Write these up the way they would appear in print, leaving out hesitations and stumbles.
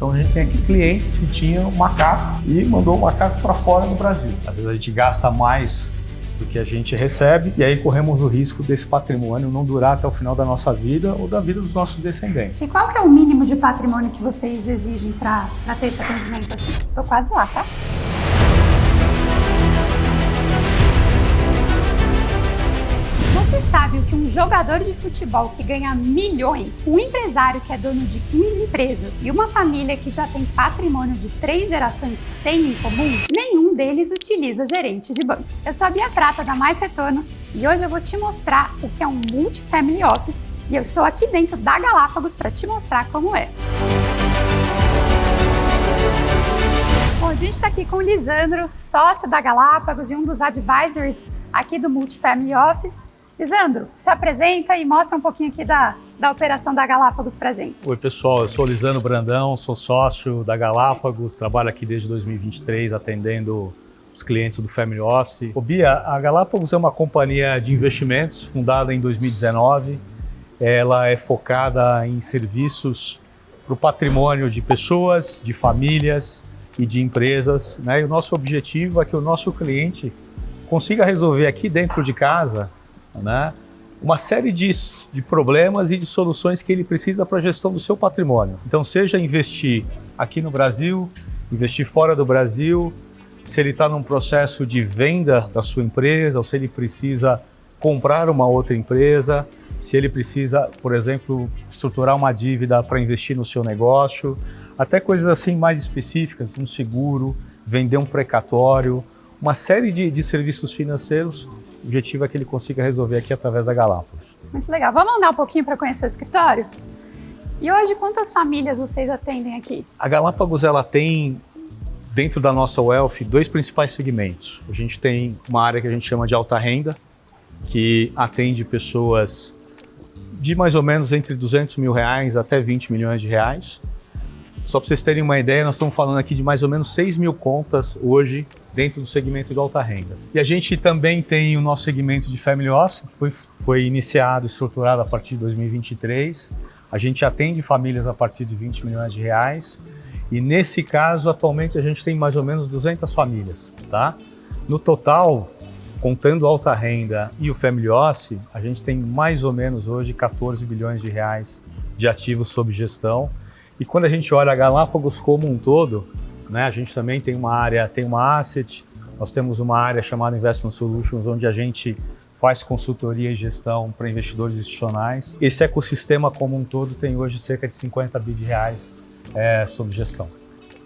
Então a gente tem aqui clientes que tinham macaco e mandou o macaco para fora do Brasil. Às vezes a gente gasta mais do que a gente recebe e aí corremos o risco desse patrimônio não durar até o final da nossa vida ou da vida dos nossos descendentes. E qual que é o mínimo de patrimônio que vocês exigem para ter esse atendimento aqui? Estou quase lá, tá? Você sabe o que um jogador de futebol que ganha milhões, um empresário que é dono de 15 empresas e uma família que já tem patrimônio de 3 gerações têm em comum? Nenhum deles utiliza gerente de banco. Eu sou a Bia Prata da Mais Retorno e hoje eu vou te mostrar o que é um Multifamily Office e eu estou aqui dentro da Galápagos para te mostrar como é. Bom, a gente está aqui com o Lisandro, sócio da Galápagos e um dos advisors aqui do Multifamily Office. Lisandro, se apresenta e mostra um pouquinho aqui da operação da Galápagos pra gente. Oi pessoal, eu sou o Lisandro Brandão, sou sócio da Galápagos, trabalho aqui desde 2023 atendendo os clientes do Family Office. Ô Bia, a Galápagos é uma companhia de investimentos fundada em 2019. Ela é focada em serviços para o patrimônio de pessoas, de famílias e de empresas, né? E o nosso objetivo é que o nosso cliente consiga resolver aqui dentro de casa, né, uma série de problemas e de soluções que ele precisa para a gestão do seu patrimônio. Então, seja investir aqui no Brasil, investir fora do Brasil, se ele está num processo de venda da sua empresa, ou se ele precisa comprar uma outra empresa, se ele precisa, por exemplo, estruturar uma dívida para investir no seu negócio, até coisas assim mais específicas, um seguro, vender um precatório, uma série de serviços financeiros. O objetivo é que ele consiga resolver aqui através da Galápagos. Muito legal. Vamos andar um pouquinho para conhecer o escritório? E hoje, quantas famílias vocês atendem aqui? A Galápagos ela tem, dentro da nossa Wealth, 2 principais segmentos. A gente tem uma área que a gente chama de alta renda, que atende pessoas de mais ou menos entre R$200 mil até R$20 milhões. Só para vocês terem uma ideia, nós estamos falando aqui de mais ou menos 6 mil contas hoje dentro do segmento de alta renda. E a gente também tem o nosso segmento de Family Office, que foi iniciado e estruturado a partir de 2023. A gente atende famílias a partir de R$20 milhões. E nesse caso, atualmente, a gente tem mais ou menos 200 famílias, tá? No total, contando a alta renda e o Family Office, a gente tem mais ou menos hoje R$14 bilhões de ativos sob gestão. E quando a gente olha a Galápagos como um todo, né, a gente também tem uma área, tem uma asset, nós temos uma área chamada Investment Solutions, onde a gente faz consultoria e gestão para investidores institucionais. Esse ecossistema como um todo tem hoje cerca de R$50 bilhões sob gestão.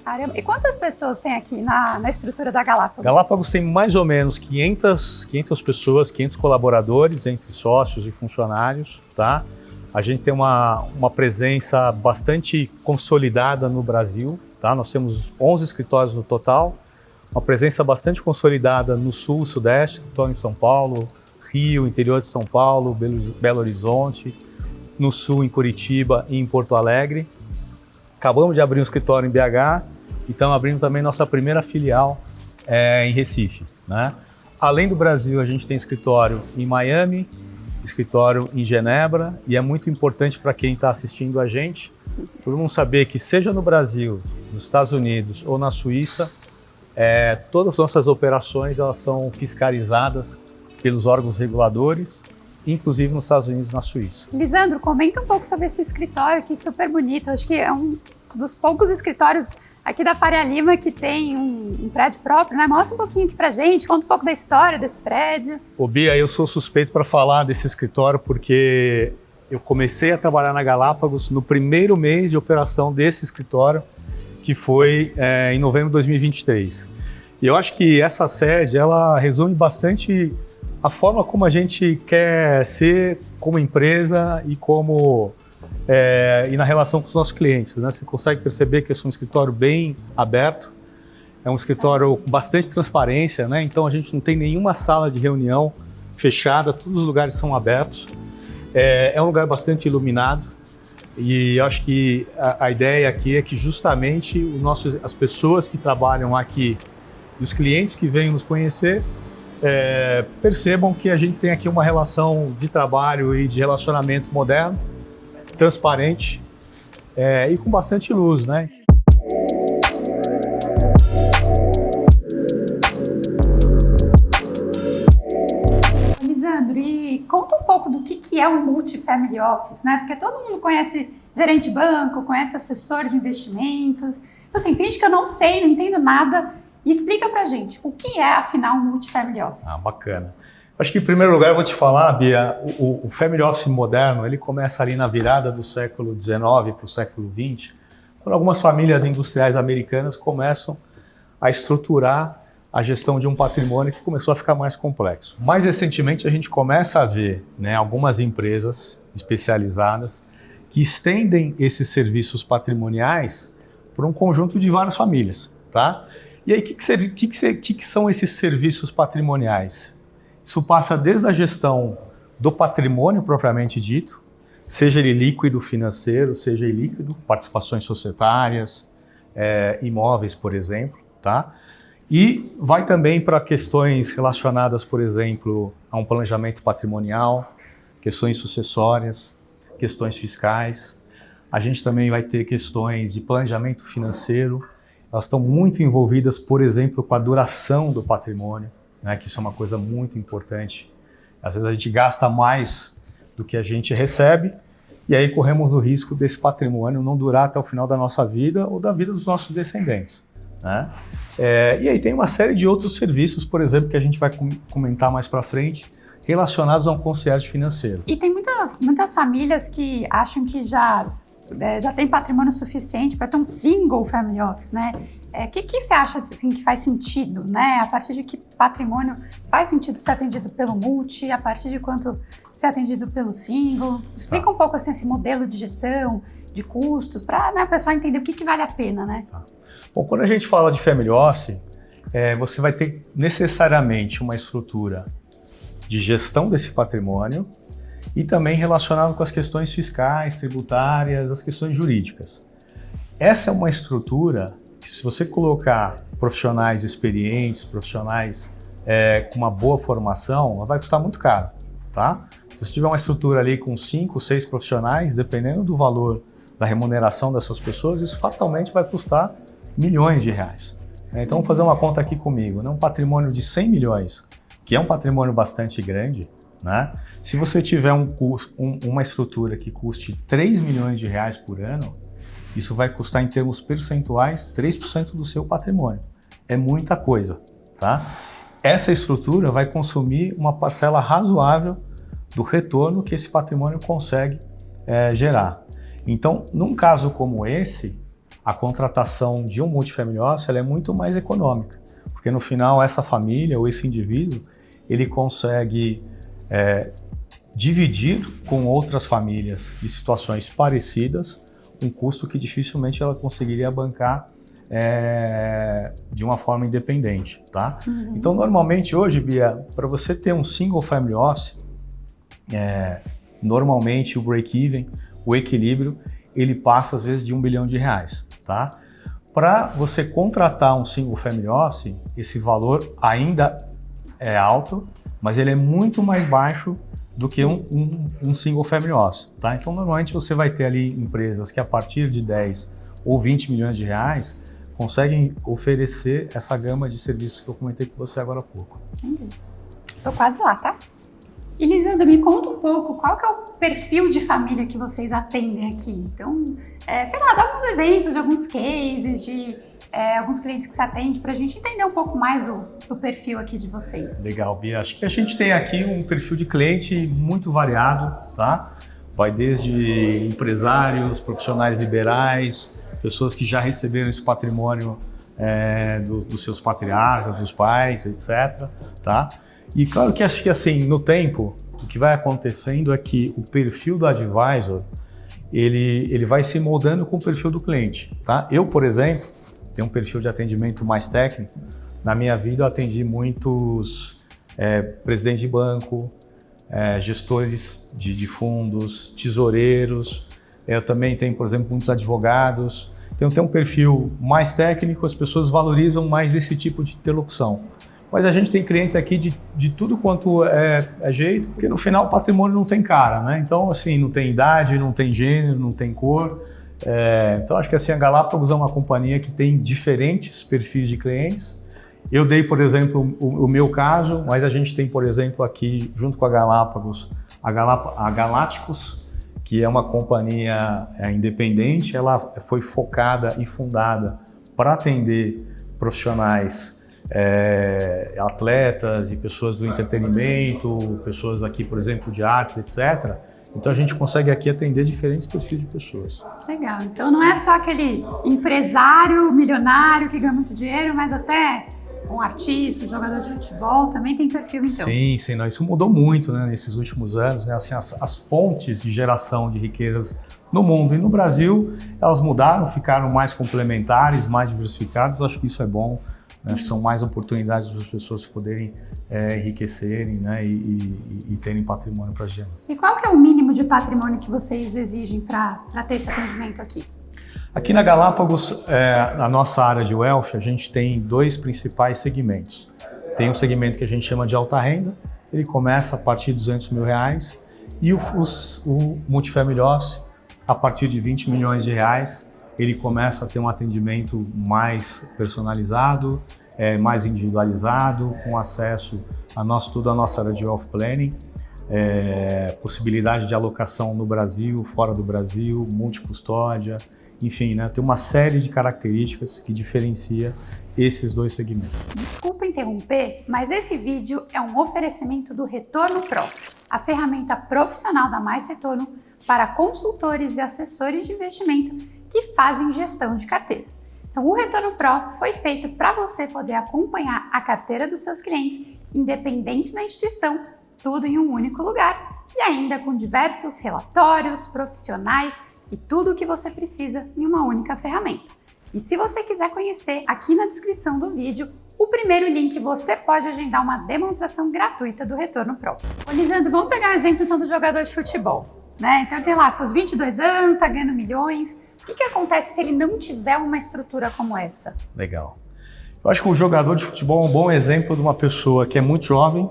Caramba. E quantas pessoas tem aqui na estrutura da Galápagos? Galápagos tem mais ou menos 500 pessoas, 500 colaboradores, entre sócios e funcionários, tá? A gente tem uma presença bastante consolidada no Brasil, tá? Nós temos 11 escritórios no total, uma presença bastante consolidada no Sul, Sudeste, escritório em São Paulo, Rio, interior de São Paulo, Belo Horizonte, no Sul, em Curitiba e em Porto Alegre. Acabamos de abrir um escritório em BH e estamos abrindo também nossa primeira filial em Recife, né? Além do Brasil, a gente tem escritório em Miami, escritório em Genebra, e é muito importante para quem está assistindo a gente, todo mundo saber que seja no Brasil, nos Estados Unidos ou na Suíça, todas as nossas operações elas são fiscalizadas pelos órgãos reguladores, inclusive nos Estados Unidos e na Suíça. Lisandro, comenta um pouco sobre esse escritório aqui, super bonito. Acho que é um dos poucos escritórios aqui da Faria Lima que tem um prédio próprio, né? Mostra um pouquinho aqui pra gente, conta um pouco da história desse prédio. Ô Bia, eu sou suspeito para falar desse escritório porque eu comecei a trabalhar na Galápagos no primeiro mês de operação desse escritório, que foi em novembro de 2023. E eu acho que essa sede, ela resume bastante a forma como a gente quer ser como empresa e como e na relação com os nossos clientes, né? Você consegue perceber que é um escritório bem aberto, é um escritório com bastante transparência, né? Então a gente não tem nenhuma sala de reunião fechada, todos os lugares são abertos. É um lugar bastante iluminado e eu acho que a ideia aqui é que justamente as pessoas que trabalham aqui e os clientes que vêm nos conhecer percebam que a gente tem aqui uma relação de trabalho e de relacionamento moderno, transparente e com bastante luz, né? conta um pouco do que é um multifamily office, né? Porque todo mundo conhece gerente de banco, conhece assessor de investimentos. Então, assim, finge que eu não sei, não entendo nada. E explica pra gente, o que é, afinal, um multifamily office? Bacana. Acho que, em primeiro lugar, eu vou te falar, Bia, o family office moderno, ele começa ali na virada do século XIX para o século XX, quando algumas famílias industriais americanas começam a estruturar a gestão de um patrimônio que começou a ficar mais complexo. Mais recentemente, a gente começa a ver, né, algumas empresas especializadas que estendem esses serviços patrimoniais para um conjunto de várias famílias, tá? E aí, o que são esses serviços patrimoniais? Isso passa desde a gestão do patrimônio propriamente dito, seja ele líquido financeiro, seja ele líquido, participações societárias, imóveis, por exemplo, tá? E vai também para questões relacionadas, por exemplo, a um planejamento patrimonial, questões sucessórias, questões fiscais. A gente também vai ter questões de planejamento financeiro. Elas estão muito envolvidas, por exemplo, com a duração do patrimônio, né, que isso é uma coisa muito importante. Às vezes a gente gasta mais do que a gente recebe e aí corremos o risco desse patrimônio não durar até o final da nossa vida ou da vida dos nossos descendentes, né? E aí tem uma série de outros serviços, por exemplo, que a gente vai comentar mais para frente, relacionados a um concierge financeiro. E tem muitas famílias que acham que já tem patrimônio suficiente para ter um single family office, né? O que você acha assim, que faz sentido, né? A partir de que patrimônio faz sentido ser atendido pelo multi, a partir de quanto ser atendido pelo single? Explica um pouco assim, esse modelo de gestão, de custos, para, né, o pessoal entender o que vale a pena, né? Bom, quando a gente fala de family office, você vai ter necessariamente uma estrutura de gestão desse patrimônio e também relacionado com as questões fiscais, tributárias, as questões jurídicas. Essa é uma estrutura que, se você colocar profissionais experientes, profissionais com uma boa formação, ela vai custar muito caro, tá? Se você tiver uma estrutura ali com 5, 6 profissionais, dependendo do valor da remuneração dessas pessoas, isso fatalmente vai custar milhões de reais. Então, vamos fazer uma conta aqui comigo, né? Um patrimônio de 100 milhões, que é um patrimônio bastante grande, né? Se você tiver uma estrutura que custe 3 milhões de reais por ano, isso vai custar, em termos percentuais, 3% do seu patrimônio. É muita coisa, tá? Essa estrutura vai consumir uma parcela razoável do retorno que esse patrimônio consegue gerar. Então, num caso como esse, a contratação de um multifamily office ela é muito mais econômica, porque no final essa família ou esse indivíduo ele consegue dividir com outras famílias de situações parecidas um custo que dificilmente ela conseguiria bancar de uma forma independente, tá? Uhum. Então, normalmente hoje, Bia, para você ter um single family office, normalmente o break-even, o equilíbrio, ele passa às vezes de R$1 bilhão, tá? Para você contratar um single family office, esse valor ainda é alto, mas ele é muito mais baixo do que um single family office, tá? Então, normalmente você vai ter ali empresas que a partir de 10 ou 20 milhões de reais conseguem oferecer essa gama de serviços que eu comentei com você agora há pouco. Entendi. Tô quase lá, tá? E Lisandro, me conta um pouco, qual que é o perfil de família que vocês atendem aqui? Então, sei lá, dá alguns exemplos de alguns cases, de alguns clientes que você atende, para a gente entender um pouco mais do perfil aqui de vocês. Legal, Bia. Acho que a gente tem aqui um perfil de cliente muito variado, tá? Vai desde empresários, profissionais liberais, pessoas que já receberam esse patrimônio dos seus patriarcas, dos pais, etc., tá? E claro que acho que assim, no tempo, o que vai acontecendo é que o perfil do advisor, ele vai se moldando com o perfil do cliente, tá? Eu, por exemplo, tenho um perfil de atendimento mais técnico. Na minha vida eu atendi muitos presidentes de banco, gestores de fundos, tesoureiros. Eu também tenho, por exemplo, muitos advogados. Então eu tenho um perfil mais técnico, as pessoas valorizam mais esse tipo de interlocução. Mas a gente tem clientes aqui de tudo quanto é jeito, porque no final o patrimônio não tem cara, né? Então, assim, não tem idade, não tem gênero, não tem cor. Então, acho que assim, a Galápagos é uma companhia que tem diferentes perfis de clientes. Eu dei, por exemplo, o meu caso, mas a gente tem, por exemplo, aqui, junto com a Galápagos, A Galácticos, que é uma companhia independente, ela foi focada e fundada para atender profissionais, atletas e pessoas do entretenimento, pessoas aqui, por exemplo, de artes, etc. Então a gente consegue aqui atender diferentes perfis de pessoas. Legal. Então não é só aquele empresário milionário que ganha muito dinheiro, mas até um artista, jogador de futebol, também tem perfil, então. Sim, não, isso mudou muito, né, nesses últimos anos, né, assim, as fontes de geração de riquezas no mundo e no Brasil, elas mudaram, ficaram mais complementares, mais diversificadas. Acho que isso é bom, né, acho que são mais oportunidades para as pessoas poderem enriquecerem, né, e terem patrimônio para gerar. E qual que é o mínimo de patrimônio que vocês exigem para ter esse atendimento aqui? Aqui na Galápagos, na nossa área de wealth, a gente tem 2 principais segmentos. Tem um segmento que a gente chama de alta renda, ele começa a partir de R$200 mil, e o Multifamily Office, a partir de R$20 milhões, ele começa a ter um atendimento mais personalizado, mais individualizado, com acesso a toda a nossa área de wealth planning, possibilidade de alocação no Brasil, fora do Brasil, multicustódia. Enfim, né, tem uma série de características que diferencia esses 2 segmentos. Desculpa interromper, mas esse vídeo é um oferecimento do Retorno Pro, a ferramenta profissional da Mais Retorno para consultores e assessores de investimento que fazem gestão de carteiras. Então, o Retorno Pro foi feito para você poder acompanhar a carteira dos seus clientes, independente da instituição, tudo em um único lugar e ainda com diversos relatórios profissionais e tudo o que você precisa em uma única ferramenta. E se você quiser conhecer, aqui na descrição do vídeo, o primeiro link você pode agendar uma demonstração gratuita do Retorno Pro. Ô, Lisandro, vamos pegar o exemplo então do jogador de futebol, né? Então ele tem lá seus 22 anos, tá ganhando milhões. O que acontece se ele não tiver uma estrutura como essa? Legal. Eu acho que o jogador de futebol é um bom exemplo de uma pessoa que é muito jovem,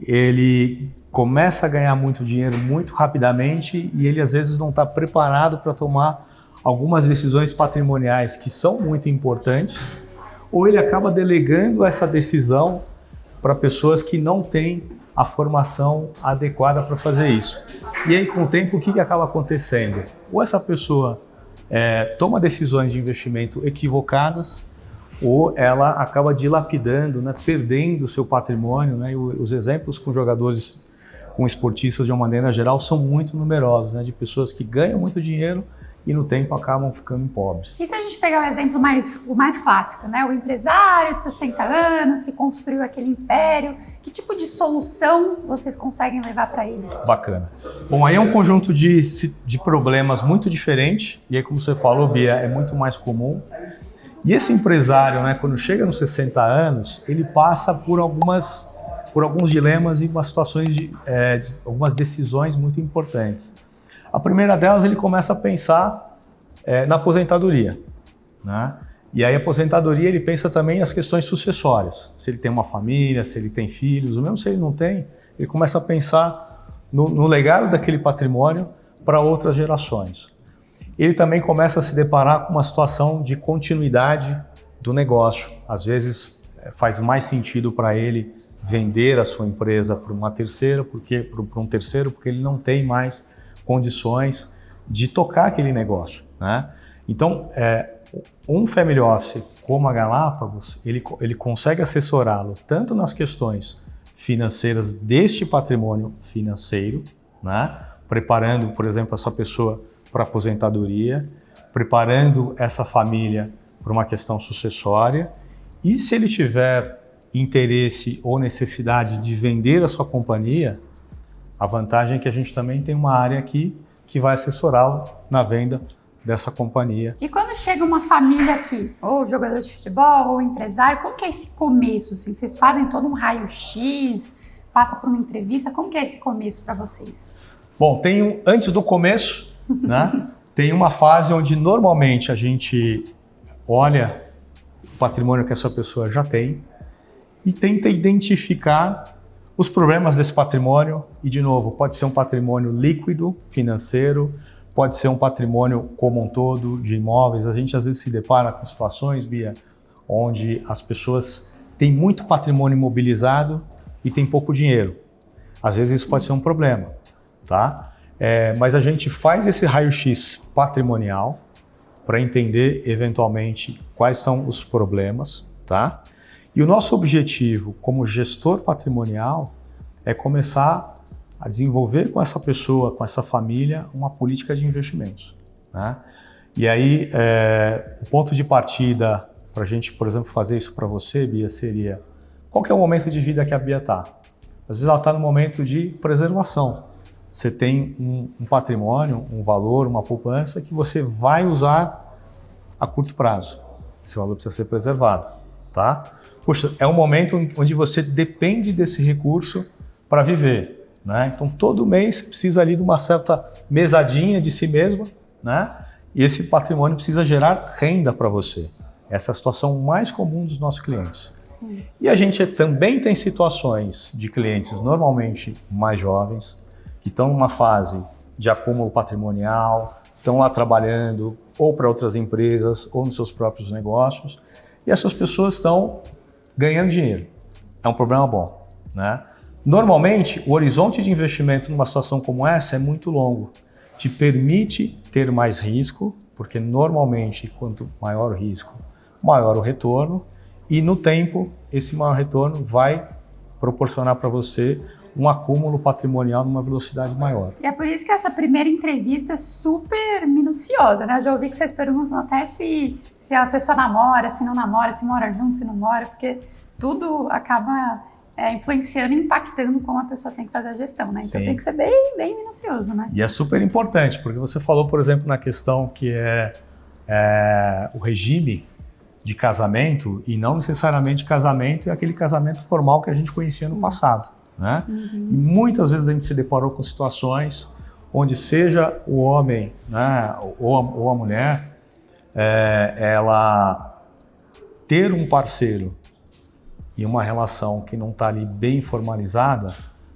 ele começa a ganhar muito dinheiro muito rapidamente e ele às vezes não está preparado para tomar algumas decisões patrimoniais que são muito importantes, ou ele acaba delegando essa decisão para pessoas que não têm a formação adequada para fazer isso. E aí, com o tempo, o que acaba acontecendo? Ou essa pessoa toma decisões de investimento equivocadas, ou ela acaba dilapidando, né, perdendo o seu patrimônio, né, e os exemplos com jogadores, com esportistas de uma maneira geral, são muito numerosos, né, de pessoas que ganham muito dinheiro e no tempo acabam ficando pobres. E se a gente pegar o exemplo o mais clássico, né, o empresário de 60 anos que construiu aquele império, que tipo de solução vocês conseguem levar para ele? Bacana. Bom, aí é um conjunto de problemas muito diferente, e aí, como você falou, Bia, é muito mais comum. E esse empresário, né, quando chega nos 60 anos, ele passa por alguns dilemas e umas situações de algumas decisões muito importantes. A primeira delas, ele começa a pensar na aposentadoria, né? E aí a aposentadoria, ele pensa também nas questões sucessórias. Se ele tem uma família, se ele tem filhos, ou mesmo se ele não tem, ele começa a pensar no legado daquele patrimônio para outras gerações. Ele também começa a se deparar com uma situação de continuidade do negócio. Às vezes faz mais sentido para ele vender a sua empresa para um terceiro, porque ele não tem mais condições de tocar aquele negócio, né? Então, um family office como a Galápagos, ele consegue assessorá-lo tanto nas questões financeiras deste patrimônio financeiro, né? Preparando, por exemplo, essa pessoa para aposentadoria, preparando essa família para uma questão sucessória, e se ele tiver interesse ou necessidade de vender a sua companhia, a vantagem é que a gente também tem uma área aqui que vai assessorá-lo na venda dessa companhia. E quando chega uma família aqui, ou jogador de futebol, ou empresário, como que é esse começo? Assim? Vocês fazem todo um raio-x, passa por uma entrevista, como que é esse começo para vocês? Bom, antes do começo, né, tem uma fase onde normalmente a gente olha o patrimônio que essa pessoa já tem e tenta identificar os problemas desse patrimônio. E, de novo, pode ser um patrimônio líquido, financeiro, pode ser um patrimônio como um todo, de imóveis. A gente às vezes se depara com situações, Bia, onde as pessoas têm muito patrimônio imobilizado e têm pouco dinheiro. Às vezes isso pode ser um problema. tá? Mas a gente faz esse raio-x patrimonial para entender eventualmente quais são os problemas, tá? E o nosso objetivo como gestor patrimonial é começar a desenvolver com essa pessoa, com essa família, uma política de investimentos, né? E aí, o ponto de partida para a gente, por exemplo, fazer isso para você, Bia, seria qual que é o momento de vida que a Bia está? Às vezes ela está no momento de preservação. Você tem um patrimônio, um valor, uma poupança que você vai usar a curto prazo. Esse valor precisa ser preservado, tá? Poxa, é um momento onde você depende desse recurso para viver, né? Então, todo mês você precisa ali de uma certa mesadinha de si mesmo, né? E esse patrimônio precisa gerar renda para você. Essa é a situação mais comum dos nossos clientes. Sim. E a gente também tem situações de clientes normalmente mais jovens, que estão numa fase de acúmulo patrimonial, estão lá trabalhando ou para outras empresas ou nos seus próprios negócios, e essas pessoas estão ganhando dinheiro. É um problema bom, né? Normalmente, o horizonte de investimento numa situação como essa é muito longo. Te permite ter mais risco, porque normalmente, quanto maior o risco, maior o retorno, e no tempo, esse maior retorno vai proporcionar para você um acúmulo patrimonial numa velocidade maior. E é por isso que essa primeira entrevista é super minuciosa, né? Eu já ouvi que vocês perguntam até se a pessoa namora, se não namora, se mora junto, se não mora, porque tudo acaba influenciando e impactando como a pessoa tem que fazer a gestão, né? Então Sim. Tem que ser bem, bem minucioso, né? E é super importante, porque você falou, por exemplo, na questão que o regime de casamento, e não necessariamente casamento é aquele casamento formal que a gente conhecia no passado, né? Uhum. E muitas vezes a gente se deparou com situações onde seja o homem, né, ou a mulher, ela ter um parceiro e uma relação que não está ali bem formalizada,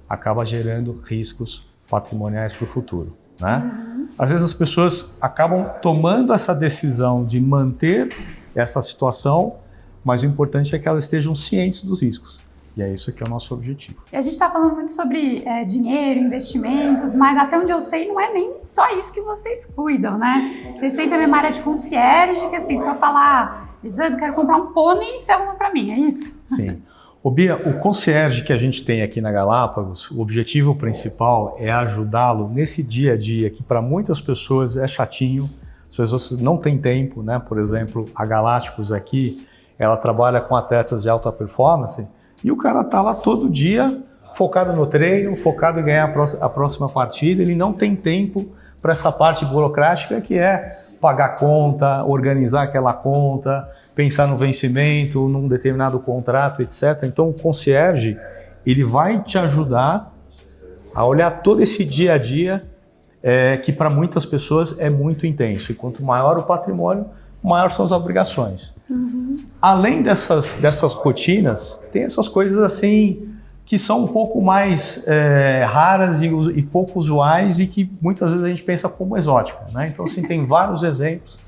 acaba gerando riscos patrimoniais para o futuro, né? Uhum. Às vezes as pessoas acabam tomando essa decisão de manter essa situação, mas o importante é que elas estejam cientes dos riscos. E é isso que é o nosso objetivo. E a gente está falando muito sobre dinheiro, investimentos, mas até onde eu sei não é nem só isso que vocês cuidam, né? Vocês têm também uma área de concierge, que assim, se eu falar, Lisandro, quero comprar um pônei, você arruma para mim, é isso? Sim. Ô Bia, o concierge que a gente tem aqui na Galápagos, o objetivo principal é ajudá-lo nesse dia a dia, que para muitas pessoas é chatinho, as pessoas não têm tempo, né? Por exemplo, a Galácticos aqui, ela trabalha com atletas de alta performance, e o cara tá lá todo dia, focado no treino, focado em ganhar a próxima partida, ele não tem tempo para essa parte burocrática que é pagar conta, organizar aquela conta, pensar no vencimento, num determinado contrato, etc. Então o concierge, ele vai te ajudar a olhar todo esse dia a dia que para muitas pessoas é muito intenso. E quanto maior o patrimônio, maior são as obrigações. Uhum. Além dessas rotinas, tem essas coisas assim que são um pouco mais raras e pouco usuais e que muitas vezes a gente pensa como exótica, né? Então assim, tem vários exemplos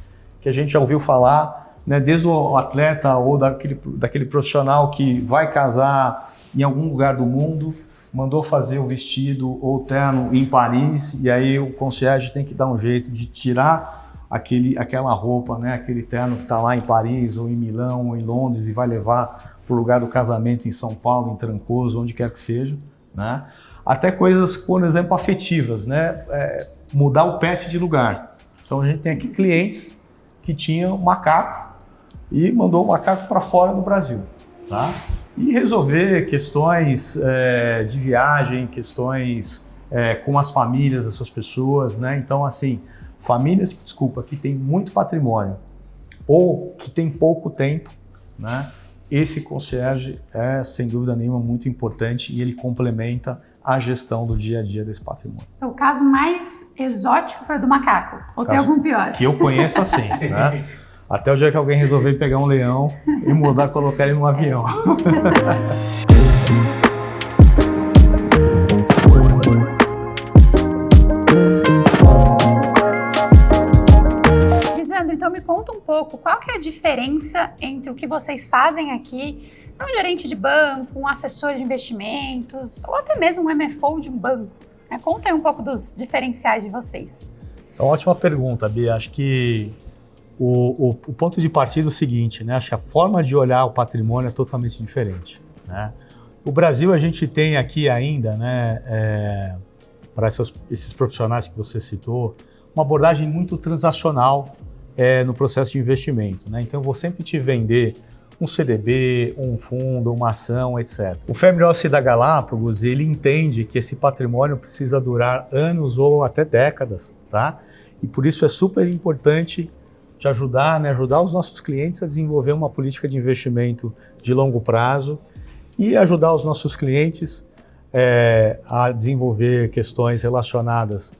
que a gente já ouviu falar, né? Desde o atleta ou daquele profissional que vai casar em algum lugar do mundo, mandou fazer o vestido ou o terno em Paris, e aí o concierge tem que dar um jeito de tirar aquela roupa, né, aquele terno que está lá em Paris, ou em Milão, ou em Londres, e vai levar para o lugar do casamento em São Paulo, em Trancoso, onde quer que seja, né? Até coisas, por exemplo, afetivas, né? Mudar o pet de lugar. Então a gente tem aqui clientes que tinham macaco e mandou o macaco para fora do Brasil, tá? E resolver questões de viagem, questões com as famílias dessas pessoas, né? Então, assim, famílias, que têm muito patrimônio ou que têm pouco tempo, né? Esse concierge é, sem dúvida nenhuma, muito importante e ele complementa a gestão do dia a dia desse patrimônio. O caso mais exótico foi o do macaco, ou tem algum pior? Que eu conheço assim, né? Até o dia que alguém resolver pegar um leão e mudar, colocar ele num avião. Lisandro, então me conta um pouco, qual que é a diferença entre o que vocês fazem aqui para um gerente de banco, um assessor de investimentos, ou até mesmo um MFO de um banco? Conta aí um pouco dos diferenciais de vocês. Essa é uma ótima pergunta, Bia. Acho que o ponto de partida é o seguinte, né? Acho que a forma de olhar o patrimônio é totalmente diferente, né? O Brasil, a gente tem aqui ainda, né, para esses profissionais que você citou, uma abordagem muito transacional no processo de investimento, né? Então, eu vou sempre te vender um CDB, um fundo, uma ação, etc. O Family Office da Galápagos, ele entende que esse patrimônio precisa durar anos ou até décadas, tá? E por isso é super importante te ajudar, né, ajudar os nossos clientes a desenvolver uma política de investimento de longo prazo e ajudar os nossos clientes a desenvolver questões relacionadas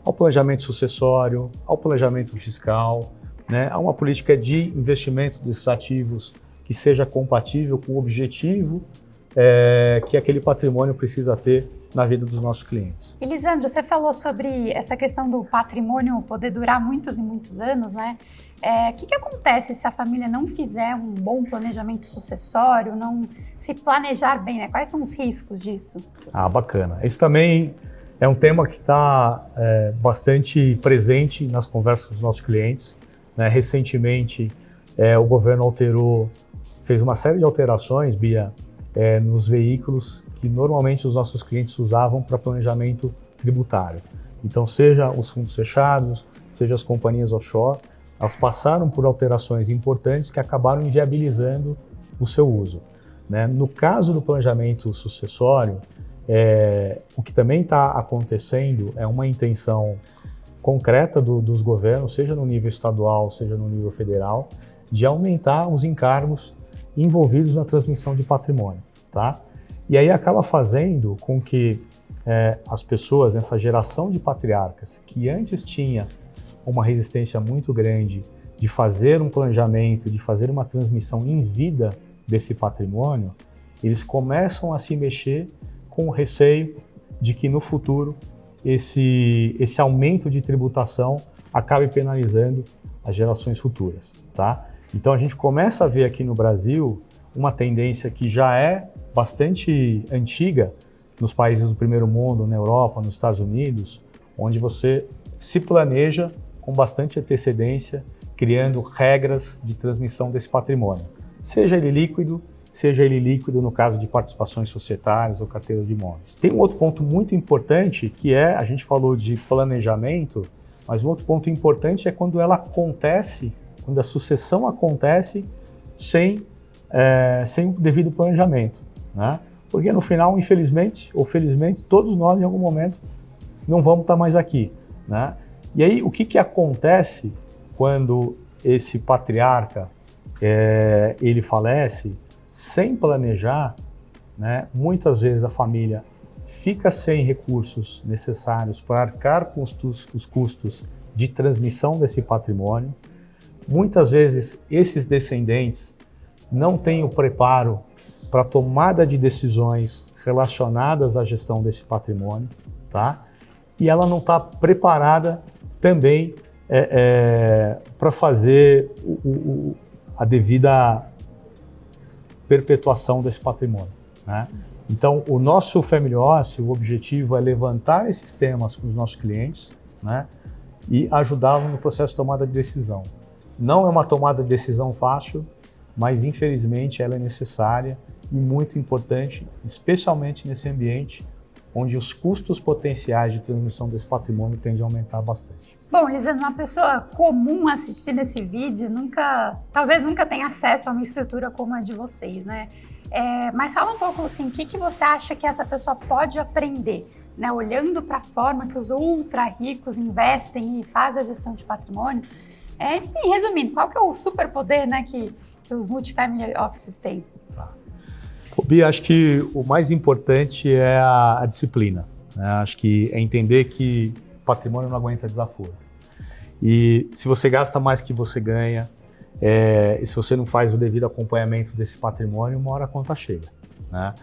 ao planejamento sucessório, ao planejamento fiscal, né, a uma política de investimento desses ativos que seja compatível com o objetivo que aquele patrimônio precisa ter na vida dos nossos clientes. E Lisandro, você falou sobre essa questão do patrimônio poder durar muitos e muitos anos, né? O que acontece se a família não fizer um bom planejamento sucessório, não se planejar bem, né? Quais são os riscos disso? Bacana. Esse também é um tema que está bastante presente nas conversas com os nossos clientes, né? Recentemente, o governo fez uma série de alterações, Bia, nos veículos que normalmente os nossos clientes usavam para planejamento tributário. Então, seja os fundos fechados, seja as companhias offshore, elas passaram por alterações importantes que acabaram inviabilizando o seu uso, né? No caso do planejamento sucessório, o que também está acontecendo é uma intenção concreta dos governos, seja no nível estadual, seja no nível federal, de aumentar os encargos envolvidos na transmissão de patrimônio, tá? E aí acaba fazendo com que as pessoas, nessa geração de patriarcas, que antes tinha uma resistência muito grande de fazer um planejamento, de fazer uma transmissão em vida desse patrimônio, eles começam a se mexer com o receio de que no futuro esse aumento de tributação acabe penalizando as gerações futuras, tá? Então a gente começa a ver aqui no Brasil uma tendência que já é bastante antiga nos países do primeiro mundo, na Europa, nos Estados Unidos, onde você se planeja com bastante antecedência, criando regras de transmissão desse patrimônio. Seja ele líquido no caso de participações societárias ou carteiras de imóveis. Tem um outro ponto muito importante que a gente falou de planejamento, mas um outro ponto importante é quando ela acontece, quando a sucessão acontece sem o devido planejamento, né? Porque no final, infelizmente ou felizmente, todos nós em algum momento não vamos estar mais aqui, né? E aí, o que acontece quando esse patriarca ele falece sem planejar, né? Muitas vezes a família fica sem recursos necessários para arcar com os custos de transmissão desse patrimônio. Muitas vezes esses descendentes não têm o preparo para a tomada de decisões relacionadas à gestão desse patrimônio, tá? E ela não está preparada também para fazer a devida perpetuação desse patrimônio, né? Então, o nosso Family Office, o objetivo é levantar esses temas com os nossos clientes, né? E ajudá-los no processo de tomada de decisão. Não é uma tomada de decisão fácil, mas infelizmente ela é necessária e muito importante, especialmente nesse ambiente onde os custos potenciais de transmissão desse patrimônio tendem a aumentar bastante. Bom, Lisandro, uma pessoa comum assistindo esse vídeo talvez nunca tenha acesso a uma estrutura como a de vocês, né? Mas fala um pouco assim, o que você acha que essa pessoa pode aprender, né? Olhando para a forma que os ultra ricos investem e fazem a gestão de patrimônio. Enfim, resumindo, qual que é o superpoder, né, que os multifamily offices têm? Tá. Bia, acho que o mais importante é a disciplina, né? Acho que é entender que patrimônio não aguenta desaforo. E se você gasta mais que você ganha, e se você não faz o devido acompanhamento desse patrimônio, uma hora a conta chega, né?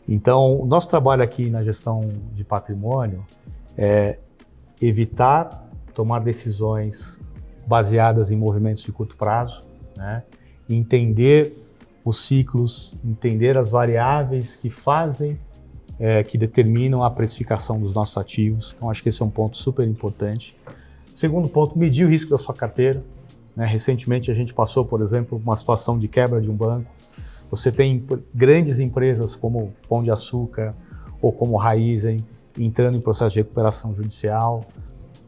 Então, o nosso trabalho aqui na gestão de patrimônio é evitar tomar decisões baseadas em movimentos de curto prazo, né? Entender os ciclos, entender as variáveis que fazem que determinam a precificação dos nossos ativos. Então, acho que esse é um ponto super importante. Segundo ponto, medir o risco da sua carteira. Recentemente, a gente passou, por exemplo, uma situação de quebra de um banco. Você tem grandes empresas como Pão de Açúcar ou como Raizen entrando em processo de recuperação judicial.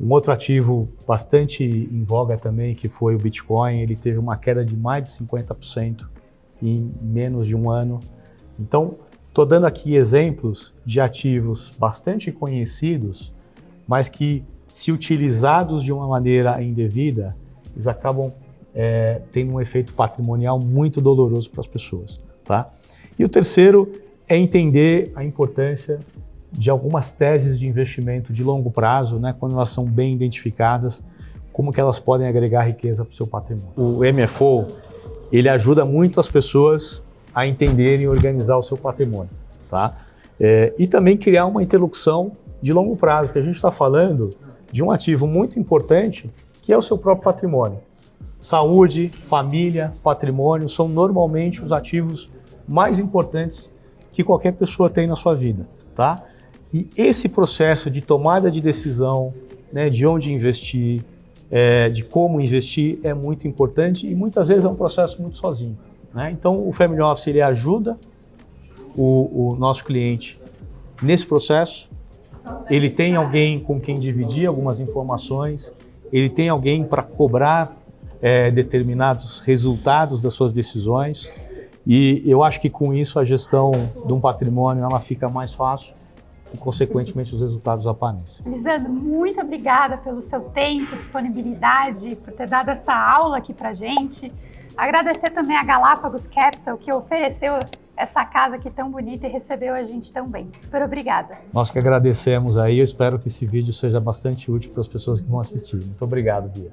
Um outro ativo bastante em voga também, que foi o Bitcoin, ele teve uma queda de mais de 50% em menos de um ano. Então, estou dando aqui exemplos de ativos bastante conhecidos, mas que, se utilizados de uma maneira indevida, eles acabam tendo um efeito patrimonial muito doloroso para as pessoas. Tá? E o terceiro é entender a importância de algumas teses de investimento de longo prazo, quando elas são bem identificadas, como que elas podem agregar riqueza para o seu patrimônio. O MFO, ele ajuda muito as pessoas a entenderem e organizar o seu patrimônio. Tá? E também criar uma interlocução de longo prazo, porque a gente está falando de um ativo muito importante, que é o seu próprio patrimônio. Saúde, família, patrimônio são normalmente os ativos mais importantes que qualquer pessoa tem na sua vida. Tá? E esse processo de tomada de decisão, de onde investir, de como investir, é muito importante e muitas vezes é um processo muito sozinho. Então, o Family Office ele ajuda o nosso cliente nesse processo. Ele tem alguém com quem dividir algumas informações, ele tem alguém para cobrar determinados resultados das suas decisões, e eu acho que com isso a gestão de um patrimônio ela fica mais fácil e, consequentemente, os resultados aparecem. Lisandro, muito obrigada pelo seu tempo, disponibilidade, por ter dado essa aula aqui pra gente. Agradecer também a Galápagos Capital, que ofereceu essa casa aqui tão bonita e recebeu a gente tão bem. Super obrigada. Nós que agradecemos aí, eu espero que esse vídeo seja bastante útil para as pessoas que vão assistir. Muito obrigado, Bia.